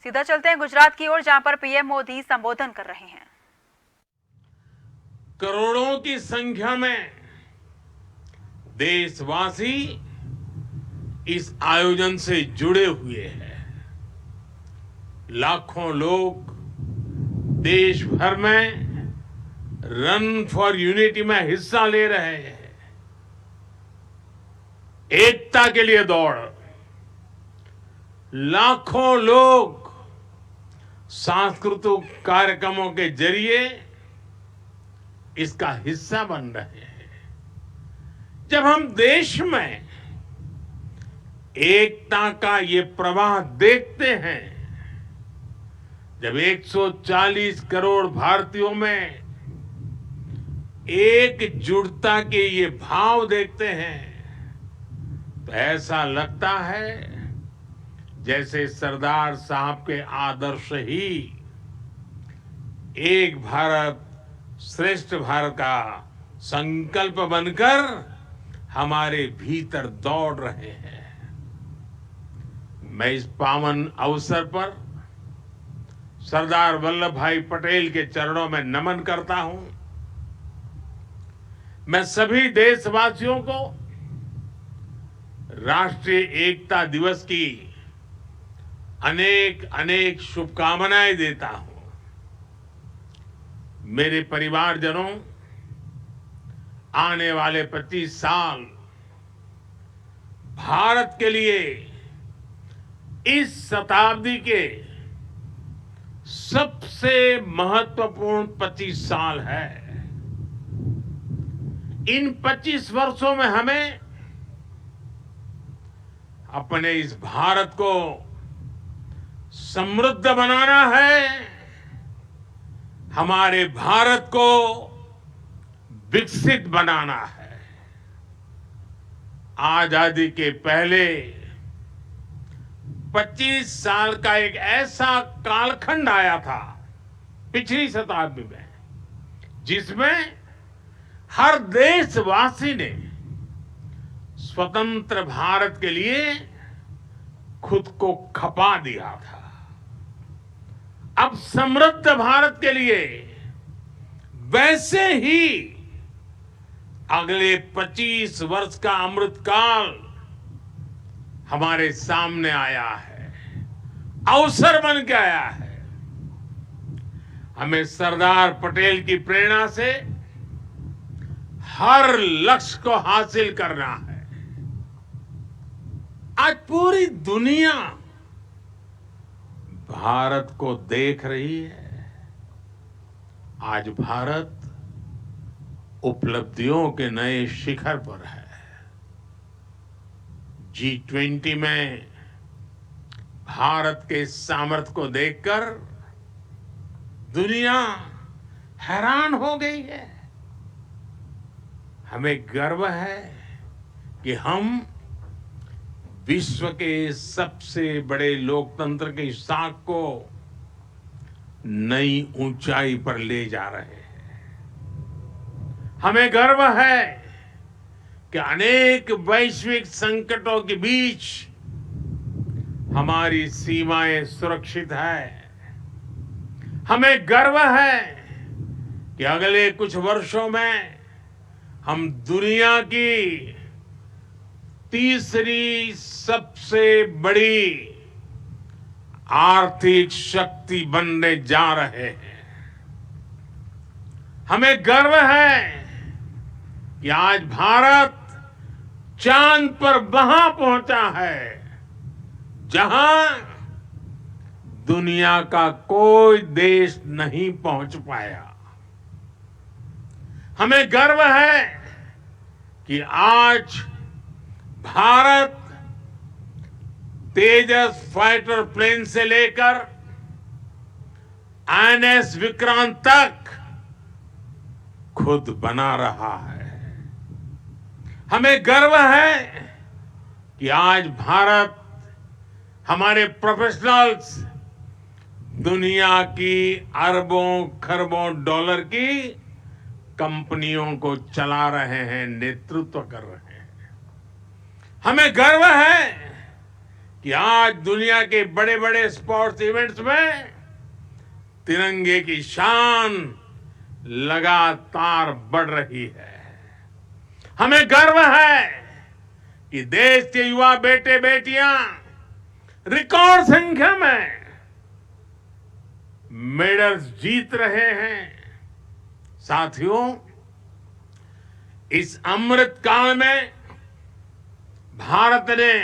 सीधा चलते हैं गुजरात की ओर, जहां पर पीएम मोदी संबोधन कर रहे हैं। करोड़ों की संख्या में देशवासी इस आयोजन से जुड़े हुए हैं। लाखों लोग देश भर में रन फॉर यूनिटी में हिस्सा ले रहे हैं। एकता के लिए दौड़, लाखों लोग सांस्कृतिक कार्यक्रमों के जरिए इसका हिस्सा बन रहे हैं। जब हम देश में एकता का ये प्रवाह देखते हैं, जब 140 करोड़ भारतीयों में एकजुटता के ये भाव देखते हैं, तो ऐसा लगता है जैसे सरदार साहब के आदर्श ही एक भारत श्रेष्ठ भारत का संकल्प बनकर हमारे भीतर दौड़ रहे हैं। मैं इस पावन अवसर पर सरदार वल्लभ भाई पटेल के चरणों में नमन करता हूं। मैं सभी देशवासियों को राष्ट्रीय एकता दिवस की अनेक अनेक शुभकामनाएं देता हूं। मेरे परिवारजनों, आने वाले 25 साल भारत के लिए इस शताब्दी के सबसे महत्वपूर्ण 25 साल है। इन 25 वर्षों में हमें अपने इस भारत को समृद्ध बनाना है, हमारे भारत को विकसित बनाना है। आजादी के पहले 25 साल का एक ऐसा कालखंड आया था पिछली शताब्दी में, जिसमें हर देशवासी ने स्वतंत्र भारत के लिए खुद को खपा दिया था। अब समृद्ध भारत के लिए वैसे ही अगले 25 वर्ष का अमृतकाल हमारे सामने आया है, अवसर बन के आया है। हमें सरदार पटेल की प्रेरणा से हर लक्ष्य को हासिल करना है। आज पूरी दुनिया भारत को देख रही है। आज भारत उपलब्धियों के नए शिखर पर है। G20 में भारत के सामर्थ्य को देखकर दुनिया हैरान हो गई है। हमें गर्व है कि हम विश्व के सबसे बड़े लोकतंत्र की साख को नई ऊंचाई पर ले जा रहे हैं। हमें गर्व है कि अनेक वैश्विक संकटों के बीच हमारी सीमाएं सुरक्षित है। हमें गर्व है कि अगले कुछ वर्षों में हम दुनिया की तीसरी सबसे बड़ी आर्थिक शक्ति बनने जा रहे हैं। हमें गर्व है कि आज भारत चांद पर वहां पहुंचा है जहां दुनिया का कोई देश नहीं पहुंच पाया। हमें गर्व है कि आज भारत तेजस फाइटर प्लेन से लेकर INS विक्रांत तक खुद बना रहा है। हमें गर्व है कि आज भारत हमारे प्रोफेशनल्स दुनिया की अरबों खरबों डॉलर की कंपनियों को चला रहे हैं, नेतृत्व कर रहे हैं। हमें गर्व है कि आज दुनिया के बड़े बड़े स्पोर्ट्स इवेंट्स में तिरंगे की शान लगातार बढ़ रही है। हमें गर्व है कि देश के युवा बेटे बेटियां रिकॉर्ड संख्या में मेडल्स जीत रहे हैं। साथियों, इस अमृत काल में भारत ने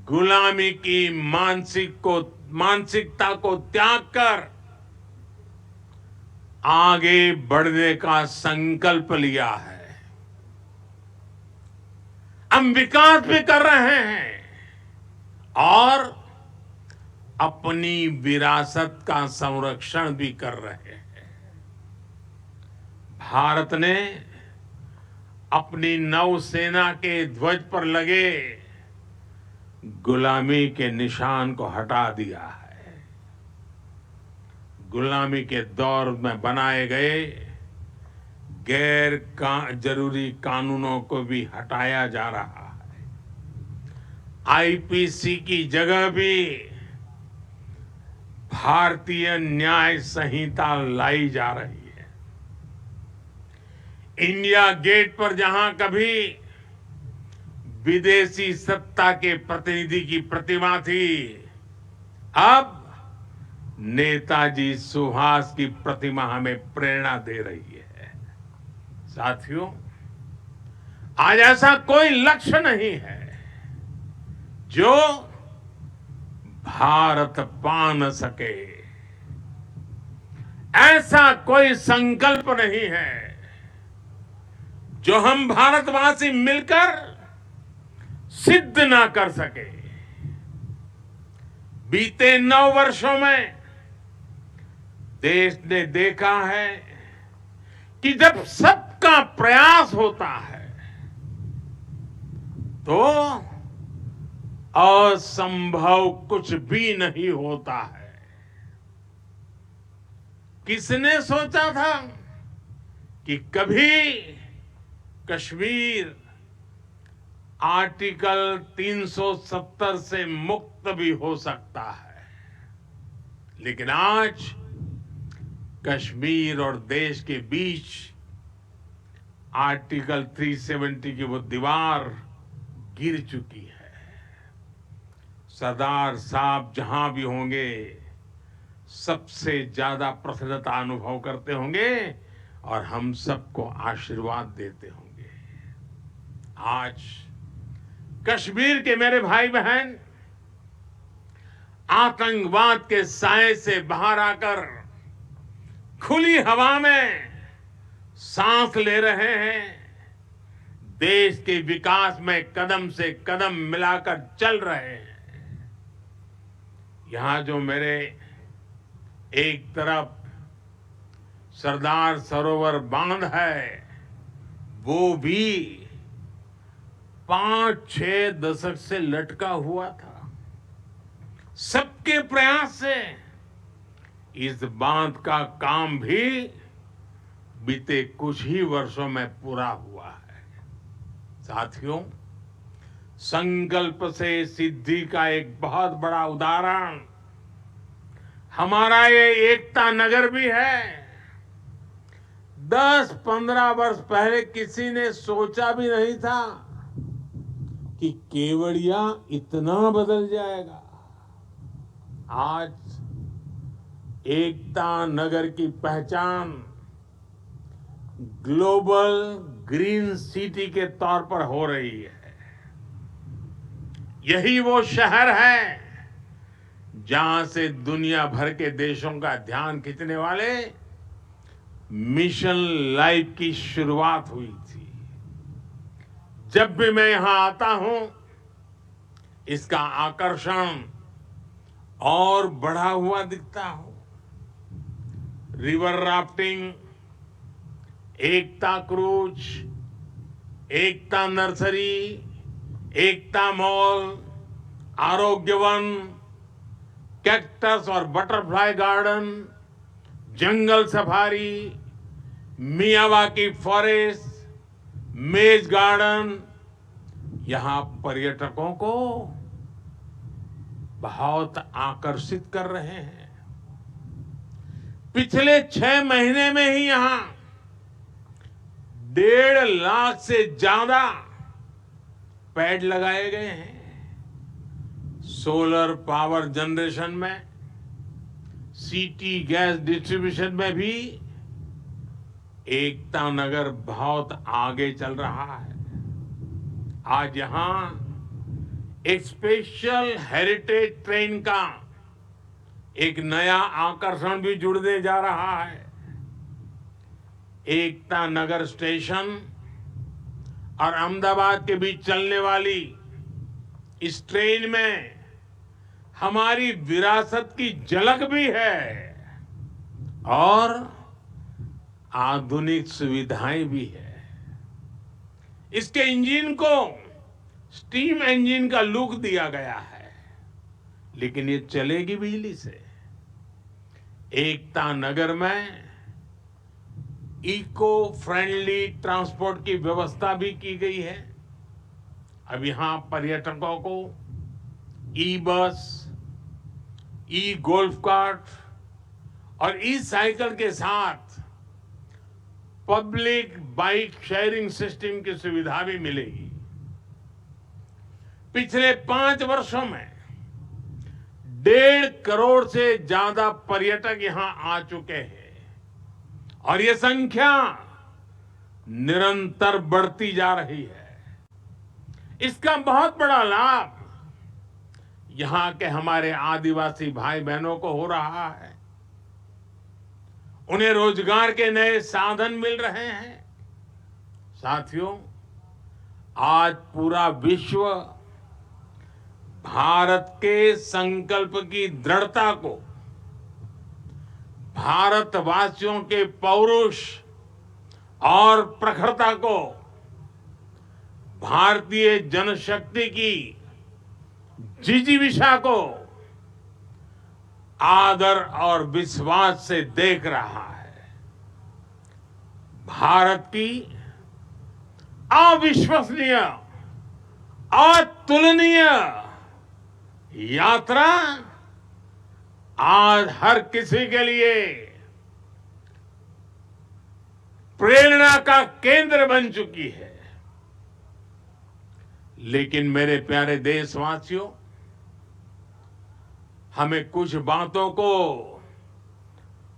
गुलामी की मानसिकता को त्याग कर आगे बढ़ने का संकल्प लिया है। हम विकास भी कर रहे हैं और अपनी विरासत का संरक्षण भी कर रहे हैं। भारत ने अपनी नौसेना के ध्वज पर लगे गुलामी के निशान को हटा दिया है। गुलामी के दौर में बनाए गए जरूरी कानूनों को भी हटाया जा रहा है। आईपीसी की जगह भी भारतीय न्याय संहिता लाई जा रही है। इंडिया गेट पर जहां कभी विदेशी सत्ता के प्रतिनिधि की प्रतिमा थी, अब नेताजी सुभाष की प्रतिमा हमें प्रेरणा दे रही है। साथियों, आज ऐसा कोई लक्ष्य नहीं है जो भारत पा न सके। ऐसा कोई संकल्प नहीं है जो हम भारतवासी मिलकर सिद्ध ना कर सके। बीते 9 वर्षों में देश ने देखा है कि जब सबका प्रयास होता है तो असंभव कुछ भी नहीं होता है। किसने सोचा था कि कभी कश्मीर आर्टिकल 370 से मुक्त भी हो सकता है। लेकिन आज कश्मीर और देश के बीच आर्टिकल 370 की वो दीवार गिर चुकी है। सरदार साहब जहां भी होंगे सबसे ज्यादा प्रसन्नता अनुभव करते होंगे और हम सबको आशीर्वाद देते होंगे। आज कश्मीर के मेरे भाई बहन आतंकवाद के साए से बाहर आकर खुली हवा में सांस ले रहे हैं। देश के विकास में कदम से कदम मिलाकर चल रहे हैं। यहां जो मेरे एक तरफ सरदार सरोवर बांध है, वो भी 5-6 दशक से लटका हुआ था। सबके प्रयास से इस बांध का काम भी बीते कुछ ही वर्षों में पूरा हुआ है। साथियों, संकल्प से सिद्धि का एक बहुत बड़ा उदाहरण हमारा ये एकता नगर भी है। 10-15 वर्ष पहले किसी ने सोचा भी नहीं था कि केवड़िया इतना बदल जाएगा। आज एकता नगर की पहचान ग्लोबल ग्रीन सिटी के तौर पर हो रही है। यही वो शहर है जहां से दुनिया भर के देशों का ध्यान खींचने वाले मिशन लाइफ की शुरुआत हुई थी। जब भी मैं यहां आता हूं, इसका आकर्षण और बढ़ा हुआ दिखता हूं। रिवर राफ्टिंग, एकता क्रूज, एकता नर्सरी, एकता मॉल, आरोग्य वन, कैक्टस और बटरफ्लाई गार्डन, जंगल सफारी, मियावाकी फॉरेस्ट, मेज गार्डन, यहां पर्यटकों को बहुत आकर्षित कर रहे हैं। पिछले 6 महीने में ही यहां 1.5 लाख से ज्यादा पेड़ लगाए गए हैं। सोलर पावर जनरेशन में, सिटी गैस डिस्ट्रीब्यूशन में भी एकता नगर बहुत आगे चल रहा है। आज यहां एक स्पेशल हेरिटेज ट्रेन का एक नया आकर्षण भी जुड़ने जा रहा है। एकता नगर स्टेशन और अहमदाबाद के बीच चलने वाली इस ट्रेन में हमारी विरासत की झलक भी है और आधुनिक सुविधाएं भी है। इसके इंजन को स्टीम इंजन का लुक दिया गया है, लेकिन ये चलेगी बिजली से। एकता नगर में इको फ्रेंडली ट्रांसपोर्ट की व्यवस्था भी की गई है। अब यहां पर्यटकों को ई बस, ई गोल्फ कार्ट और ई साइकिल के साथ पब्लिक बाइक शेयरिंग सिस्टम की सुविधा भी मिलेगी। पिछले 5 वर्षों में 1.5 करोड़ से ज्यादा पर्यटक यहां आ चुके हैं और ये संख्या निरंतर बढ़ती जा रही है। इसका बहुत बड़ा लाभ यहां के हमारे आदिवासी भाई बहनों को हो रहा है। उन्हें रोजगार के नए साधन मिल रहे हैं। साथियों, आज पूरा विश्व भारत के संकल्प की दृढ़ता को, भारतवासियों के पौरुष और प्रखरता को, भारतीय जनशक्ति की जिजीविषा को आदर और विश्वास से देख रहा है। भारत की अविश्वसनीय, अतुलनीय यात्रा आज हर किसी के लिए प्रेरणा का केंद्र बन चुकी है। लेकिन मेरे प्यारे देशवासियों, हमें कुछ बातों को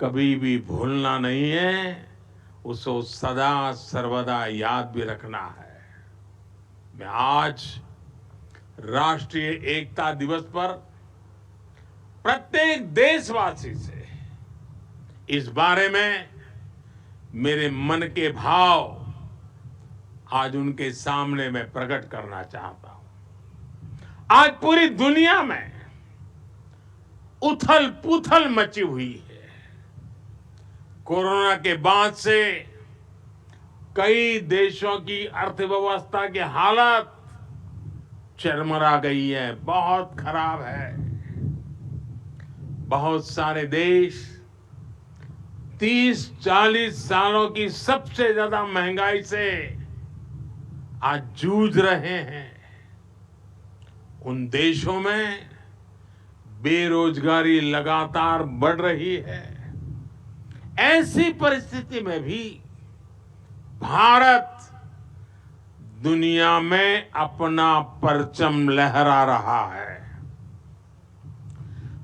कभी भी भूलना नहीं है, उसको सदा सर्वदा याद भी रखना है। मैं आज राष्ट्रीय एकता दिवस पर प्रत्येक देशवासी से इस बारे में मेरे मन के भाव आज उनके सामने मैं प्रकट करना चाहता हूं। आज पूरी दुनिया में उथल पुथल मची हुई है। कोरोना के बाद से कई देशों की अर्थव्यवस्था की हालत चरमरा गई है, बहुत खराब है। बहुत सारे देश 30-40 सालों की सबसे ज्यादा महंगाई से आज जूझ रहे हैं। उन देशों में बेरोजगारी लगातार बढ़ रही है। ऐसी परिस्थिति में भी भारत दुनिया में अपना परचम लहरा रहा है।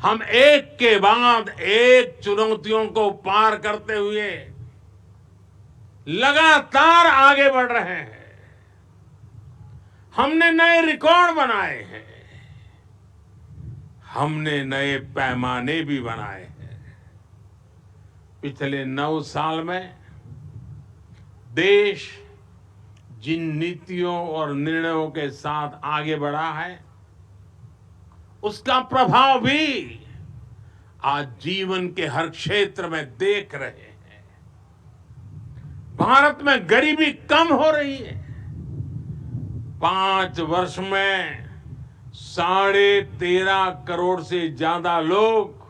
हम एक के बाद एक चुनौतियों को पार करते हुए लगातार आगे बढ़ रहे हैं। हमने नए रिकॉर्ड बनाए हैं, हमने नए पैमाने भी बनाए हैं। पिछले 9 साल में देश जिन नीतियों और निर्णयों के साथ आगे बढ़ा है, उसका प्रभाव भी आज जीवन के हर क्षेत्र में देख रहे हैं। भारत में गरीबी कम हो रही है। 5 वर्ष में 13.5 करोड़ से ज्यादा लोग